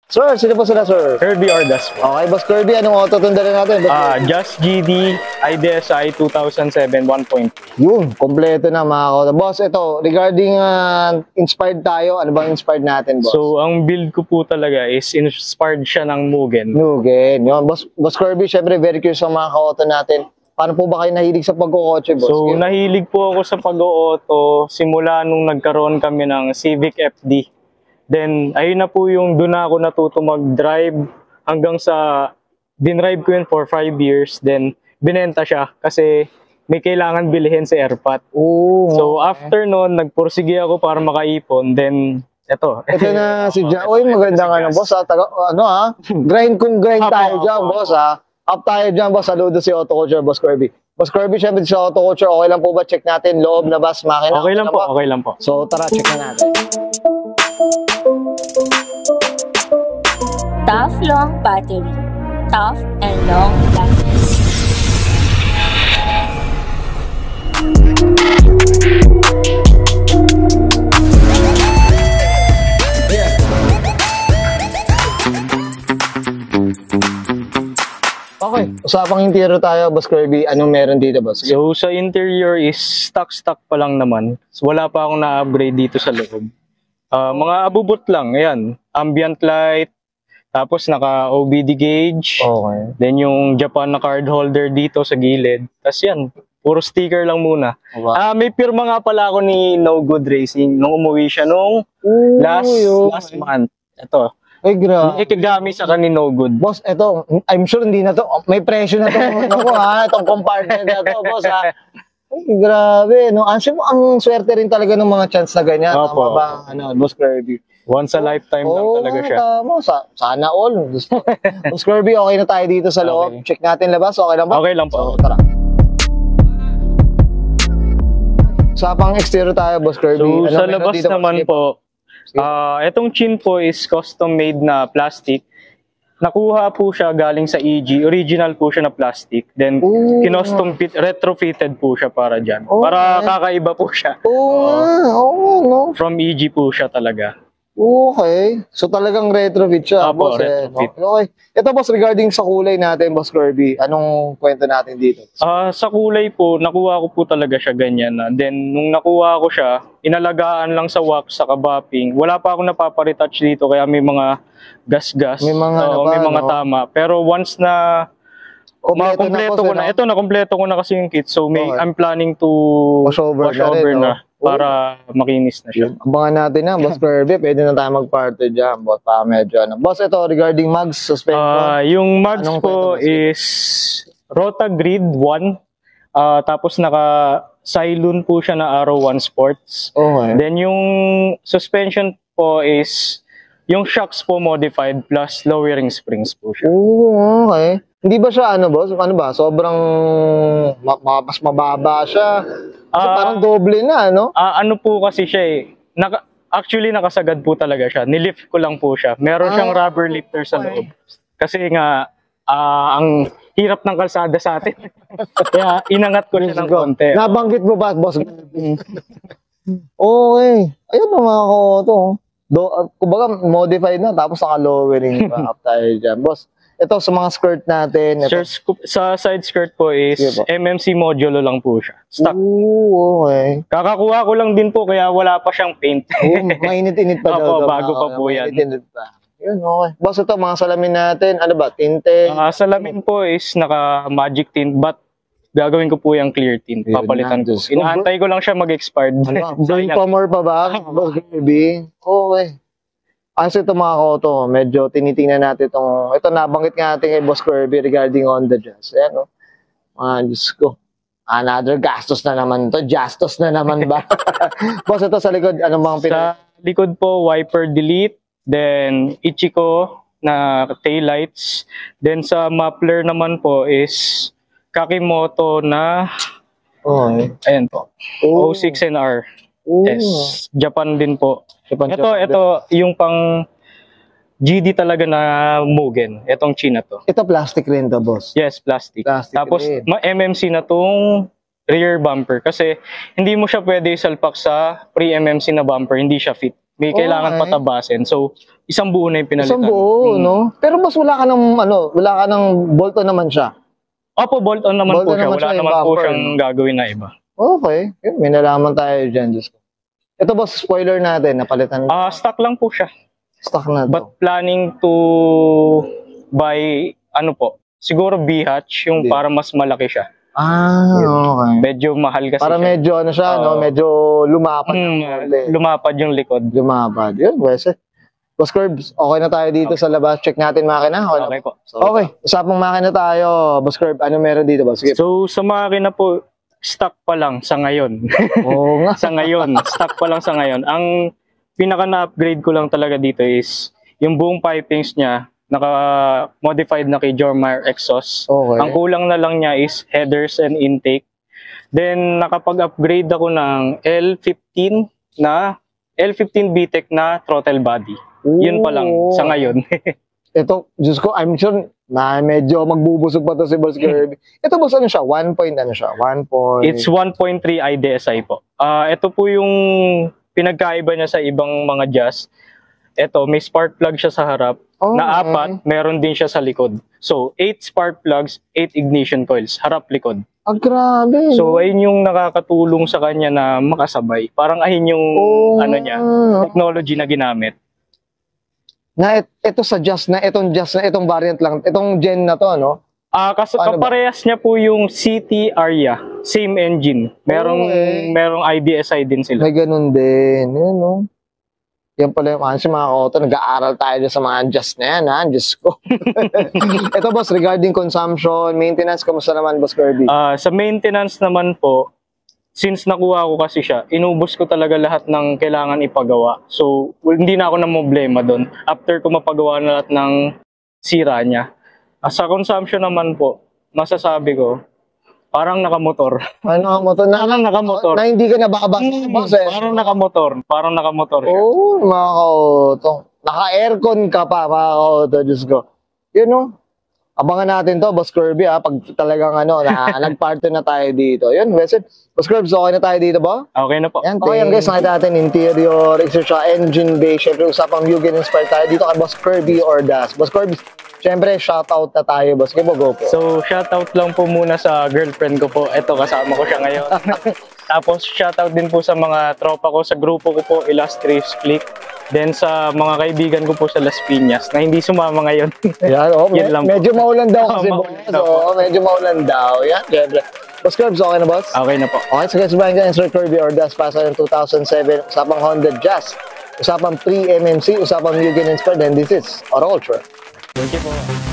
Sir, sino po sila, sir? Kirby Ordas po. Okay, Boss Kirby, anong auto tundalin natin? Just GD IDSI 2007 1.2. Yun, kompleto na mga kauto. Boss, ito, regarding inspired tayo, ano bang inspired natin, boss? So, ang build ko po talaga is inspired siya ng Mugen. Mugen. Yun, Boss Kirby, syempre very curious ang mga kauto natin. Paano po ba kayo nahilig sa pagkukotse, boss? So, nahilig po ako sa pag-auto simula nung nagkaroon kami ng Civic FD. Then, ayun na po yung doon na ako natuto mag-drive hanggang sa dinrive ko yun for 5 years. Then, binenta siya kasi may kailangan bilhin sa airpot. So, after noon, nagpursige ako para makaipon. Then, ito na si Jan. Uy, maganda nga ng boss, ha? Grind kung grind tayo dyan, boss, ha? Up tayo dyan, boss. Saludo si Auto Culture, Boss Kirby. Boss Kirby, syempre sa Auto Culture, okay lang po ba? Check natin, loob, labas, makina. Okay lang po, okay lang po. So, tara, check na natin. Tough long battery. Tough and long lasting. Okay, usapang interior tayo, Boss Kirby. Anong meron dito, boss? So, sa interior is stock pa lang naman. So, wala pa akong na-upgrade dito sa loob. Mga abubot lang, ayan. Ambient light, tapos naka-OBD gauge. Okay. Then yung Japan na card holder dito sa gilid. Tapos yan, puro sticker lang muna. Wow. May pirma nga pala ako ni No Good Racing nung umuwi siya nung last month. Ito. Ay, grabe. Ikigami sa kanin No Good. Boss, ito, I'm sure hindi na to. May presyo na to. Ako, ha? Itong compartment na to, boss, ha? Ay, grabe, no? Ang swerte rin talaga ng mga chance na ganyan. Opo. Tama ba, Boss Kirby? Once a lifetime lang talaga siya. Tama. Sana all. Boss Kirby, okay na tayo dito sa loob. Okay. Check natin labas. Okay lang ba? Okay lang po. So, tara. Sa pang exterior tayo, Boss Kirby. So, sa labas dito, naman po, itong chin po is custom made na plastic. Nakuha po siya galing sa EG. Original po siya na plastic. Then, kinostom retrofitted po siya para dyan. Para kakaiba po siya. No? From EG po siya talaga. Okay. So, talagang retrofit siya, Opo, boss. retrofit. Okay. Ito, boss, regarding sa kulay natin, Boss Kirby, anong kwento natin dito? Sa kulay po, nakuha ko po talaga siya ganyan na. Then, nung nakuha ko siya, inalagaan lang sa wax, sa kabapping. Wala pa akong napaparetouch dito, kaya may mga gas-gas. May mga tama. Pero once na kompleto ko na. Ito, nakompleto ko na kasi yung kit. So, I'm planning to wash over na para makinis na siya. Abangan natin na, Boss Kirby. Pwede na tayo mag-party dyan, boss. Pa medyo, Boss, ito, regarding mags, suspension. Yung mags po is Rotagrid 1. Tapos naka-Cylon po siya na Arrow 1 Sports. Okay. Then yung suspension po is yung shocks po modified plus lowering springs po siya. Okay. Hindi ba siya, boss? Ano ba? Sobrang mas mababa siya. Kasi parang doble na, no? Ano po kasi siya eh. Actually, nakasagad po talaga siya. Nilift ko lang po siya. Meron siyang rubber lifter sa loob. Kasi nga, ang hirap ng kalsada sa atin. Kaya inangat ko siya ng konti. Nabanggit mo ba, boss? Okay. Ayun ang mga koto. Kumbaga, modified na, tapos naka-lowering pa up tayo dyan. Boss, ito sa mga skirt natin. Sa side skirt po is MMC modulo lang po siya. Stock. Okay. Kakakuha ko lang din po kaya wala pa siyang paint. Mainit-init pa daw. Bago pa po yan. Mainit-init pa. Yun, okay. Boss, ito mga salamin natin. Ano ba? Tinte? Salamin po is naka-magic tint but gagawin ko po yung clear tint. Papalitan ko. Inaantay ko lang siya mag-expired. Doing pa more pa ba? Boss Kirby? Okay. Kasi ito mga koto, medyo tinitingnan natin itong, ito nabanggit nga natin kay Boss Kirby regarding on the Jazz. Ayan, no? Diyos ko. Another gastos na naman to. Gastos na naman ba? Boss, ito sa likod, ano bang Sa likod po, wiper delete. Then, Ichiko na taillights. Then, sa muffler naman po is Kakimoto na, ayan po, 06NR. Yes, Japan din po. Ito yung pang GD talaga na Mugen. Itong China to. Ito plastic rin to, boss? Yes, plastic. Tapos rin. MMC na tong rear bumper. Kasi hindi mo siya pwede salpak sa pre-MMC na bumper. Hindi siya fit. May kailangan Okay. patabasin. So, isang buo na yung pinalitan. Isang buo, Mm. no? Pero boss, wala ka ng bolt-on naman siya. Opo, bolt-on naman po Bolt-on siya. naman Wala siya, yung naman po bumper, siyang no? gagawin na iba. Okay. Yun, may nalaman tayo dyan, Diyos ko. Ito boss, spoiler natin, napalitan. Stock lang po siya. Stock na to. But planning to buy, ano po, siguro B-hatch, yung B. para mas malaki siya. Okay. Medyo mahal kasi Para siya. medyo ano siya, no? Oo. Medyo lumapat. ng konti. Lumapad yung likod. Lumapad. Yun, Wes. Boss Curbs, okay na tayo dito sa labas. Check natin makina. Okay po. Okay, usapang makina tayo. Boss Curb, ano meron dito, boss? Sige. So, sa makina po, stock pa lang sa ngayon. Oo nga. Sa ngayon, stock pa lang sa ngayon. Ang pinaka na-upgrade ko lang talaga dito is yung buong pipings niya, naka-modified na kay Jormar exhaust. Okay. Ang kulang na lang niya is headers and intake. Then, nakapag-upgrade ako ng L15 VTEC na throttle body. Yun pa lang sa ngayon. Ito, Diyos ko, I'm sure na medyo magbubusog pa to si Boss Kirby. Ito, boss, ano siya? 1 point, ano siya? 1 point. It's 1.3 IDSI po. Ito po yung pinagkaiba niya sa ibang mga jazz. Ito, may spark plug siya sa harap. Na apat, meron din siya sa likod. So, 8 spark plugs, 8 ignition coils, harap-likod. Grabe. So, ayun yung nakakatulong sa kanya na makasabay. Parang ayun yung technology na ginamit. Na ito sa Jazz na, itong variant lang, itong gen na to, no? Paano ba? Kaparehas niya po yung CT Aria. Same engine. Merong IDSI din sila. May ganun din. Yun, no? Yan pala yung kasi mga auto, nag-aaral tayo dyan sa mga Jazz na yan, ha? Diyos ko. Ito, boss, regarding consumption, maintenance, kamusta naman, Boss Kirby? Sa maintenance naman po, since nakuha ko kasi siya, inubos ko talaga lahat ng kailangan ipagawa. So, hindi na ako problema doon. After ko mapagawa na lahat ng sira niya. Sa consumption naman po, masasabi ko, parang nakamotor. Ano mo to? Parang nakamotor. Na hindi ka na baka Parang nakamotor siya. Oo, mga ka-auto. Naka-aircon ka pa, mga ka-auto, Diyos ko. Yun, no? Abangan natin to, Boss Kirby, ha? Pag talagang nag-party na tayo dito. Yun, Wesley. Boss Kirby, okay na tayo dito ba? Okay na po. Yan, okay, yan guys, nakita natin interior, extra engine bay, syempre usapang Mugen inspired tayo dito kay Boss Kirby Ordas. Boss Kirby, syempre shoutout na tayo, Boss Kirby, go po. So, shoutout lang po muna sa girlfriend ko po. Ito, kasama ko siya ngayon. Tapos, shoutout din po sa mga tropa ko, sa grupo ko po, Illustrious Click. Then, sa mga kaibigan ko po sa Las Piñas, na hindi sumama ngayon. Yan, Yun lang po. medyo maulan daw kasi, Maulan boss. daw po. Oo, medyo maulan daw. Yan, syempre. Boss Kirby, okay na, boss? Okay na po. Okay, so guys, bayan ka, Sir Kirby Ordas, pasa yung 2007, usapang Honda Jazz, usapang pre-MMC, usapang Mugen inspired, and this is Auto Ultra. Thank you po.